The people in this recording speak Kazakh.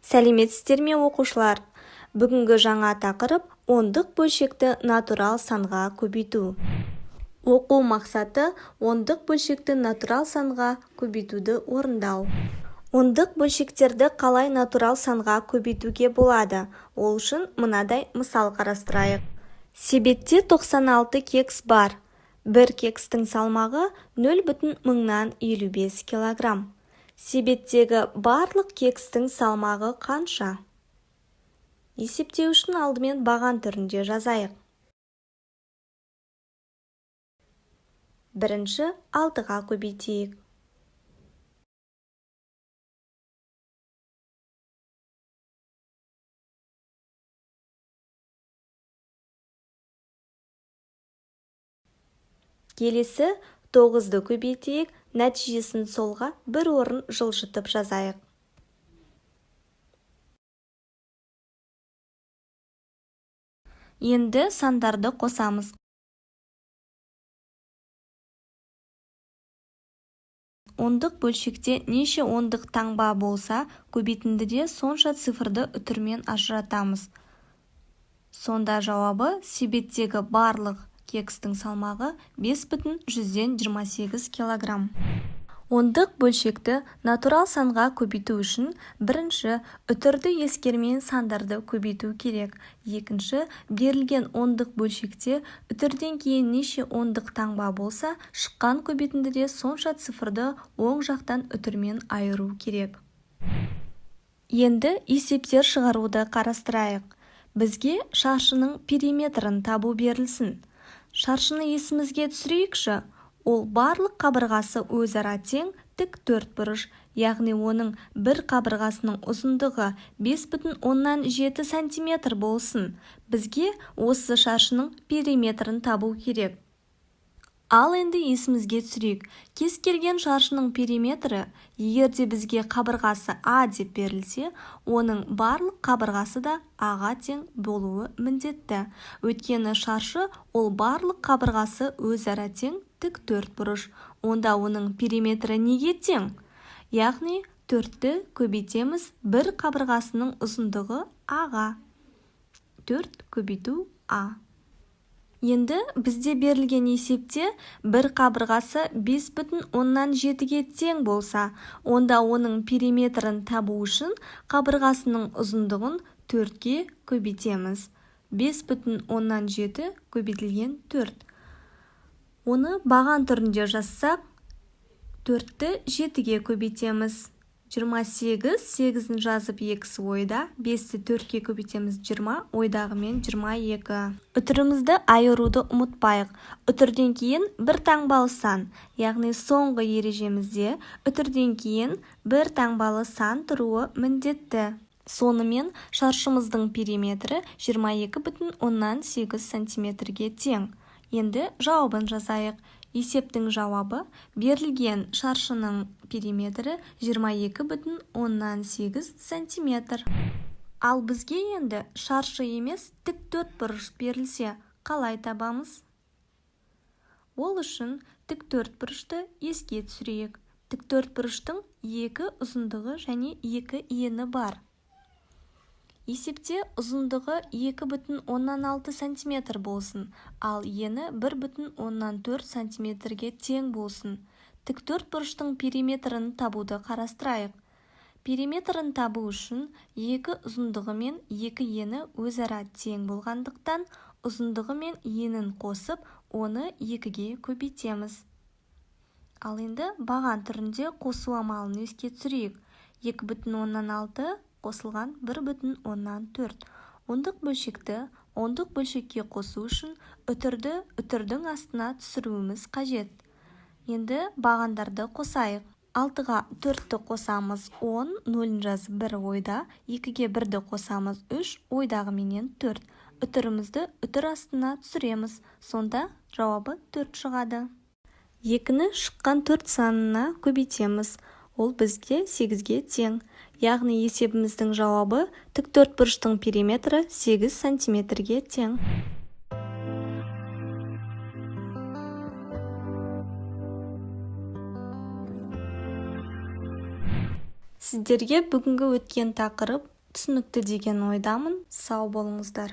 Сәлеметсіздер ме оқушылар? Бүгінгі жаңа тақырып ондық бөлшекті натурал санға көбейту. Оқу мақсаты ондық бөлшекті натурал санға көбейтуді орындау. Ондық бөлшектерді қалай натурал санға көбейтуге болады? Ол үшін мынадай мысал қарастырайық. Себетте 96 кекс бар. Бір кекстің салмағы 0,55 килограмм. Себеттегі барлық кекстің салмағы қанша? Есептеу үшін алдымен баған түрінде жазайық. Бірінші 6-ға көбейтейік. Келесі 9-ды көбейтейік, нәтижесін солға бір орын жылжытып жазайық. Енді сандарды қосамыз. Ондық бөлшекте неше ондық таңба болса, көбейтіндіде сонша цифрды үтірмен ажыратамыз. Сонда жауабы себеттегі барлық кекстің салмағы 5,128 килограмм. Ондық бөлшекті натурал санға көбейту үшін бірінші үтірді ескермей сандарды көбейту керек. Екінші, берілген ондық бөлшекте үтірден кейін неше ондық таңба болса, шыққан көбейтіндіде сонша цифрды оң жақтан үтірмен айыру керек. Енді есептер шығаруды қарастырайық. Бізге шаршының периметрін табу берілсін. Шаршыны есімізге түсірейікші. Ол барлық қабырғасы өзара тең тік төртбұрыш, яғни оның бір қабырғасының ұзындығы 5,7 сантиметр болсын. Бізге осы шаршының периметрін табу керек. Ал енді есімізге түсірейік. Кез келген шаршының периметрі, егерде бізге қабырғасы А деп берілсе, оның барлық қабырғасы да Аға тең болуы міндетті. Өйткені шаршы ол барлық қабырғасы өзара тең тік төртбұрыш. Онда оның периметрі неге тең? Яғни 4-ті көбейтеміз, бір қабырғасының ұзындығы Аға. 4 көбейту А. Енді бізде берілген есепте бір қабырғасы 5,7-ге тең болса, онда оның периметрін табу үшін қабырғасының ұзындығын 4-ге көбейтеміз. 5,7 көбейтілген 4. Оны баған түрінде жазсақ, 4-ті 7-ге көбейтеміз. 28, 8-ін жазып 2 ойда, 5-ті 4-ке көбейтеміз 20, ойдағымен 22. Үтірімізді айыруды ұмытпайық. Үтірден кейін бір таңбалы сан, яғни соңғы ережемізде үтірден кейін бір таңбалы сан тұруы міндетті. Сонымен шаршымыздың периметрі 22,8 сантиметрге тең. Енді жауабын жазайық. Есептің жауабы берілген шаршының периметрі 22,8 сантиметр. Ал бізге енді шаршы емес тік төртбұрыш берілсе, қалай табамыз? Ол үшін тік төртбұрышты еске түсірейік. Тік төртбұрыштың 2 ұзындығы және 2 ені бар. Есепте ұзындығы 2,6 сантиметр болсын, ал ені 1,4 сантиметрге тең болсын. Тік төртбұрыштың периметрін табуды қарастырайық. Периметрін табу үшін 2 ұзындығы мен 2 ені өзара тең болғандықтан, ұзындығы мен енін қосып, оны 2-ге көбейтеміз. Ал енді баған түрінде қосу амалын еске түсірейік. 2,6 қосылған 1,4. Ондық бөлшекті ондық бөлшекке қосу үшін үтірдің астына түсіруіміз қажет. Енді бағандарды қосайық. 6-ға 4-ті қосамыз 10, 0-ін жазып 1 ойда, 2-ге 1-ді қосамыз 3, ойдағы менен 4. Үтірімізді үтір астына түсіреміз. Сонда жауабы 4 шығады. 2-ні шыққан 4 санына көбейтеміз. Ол бізге 8-ге тең. Яғни есебіміздің жауабы тік төртбұрыштың периметрі 8 сантиметрге тең. Сіздерге бүгінгі өткен тақырып түсінікті деген ойдамын. Сау болыңыздар.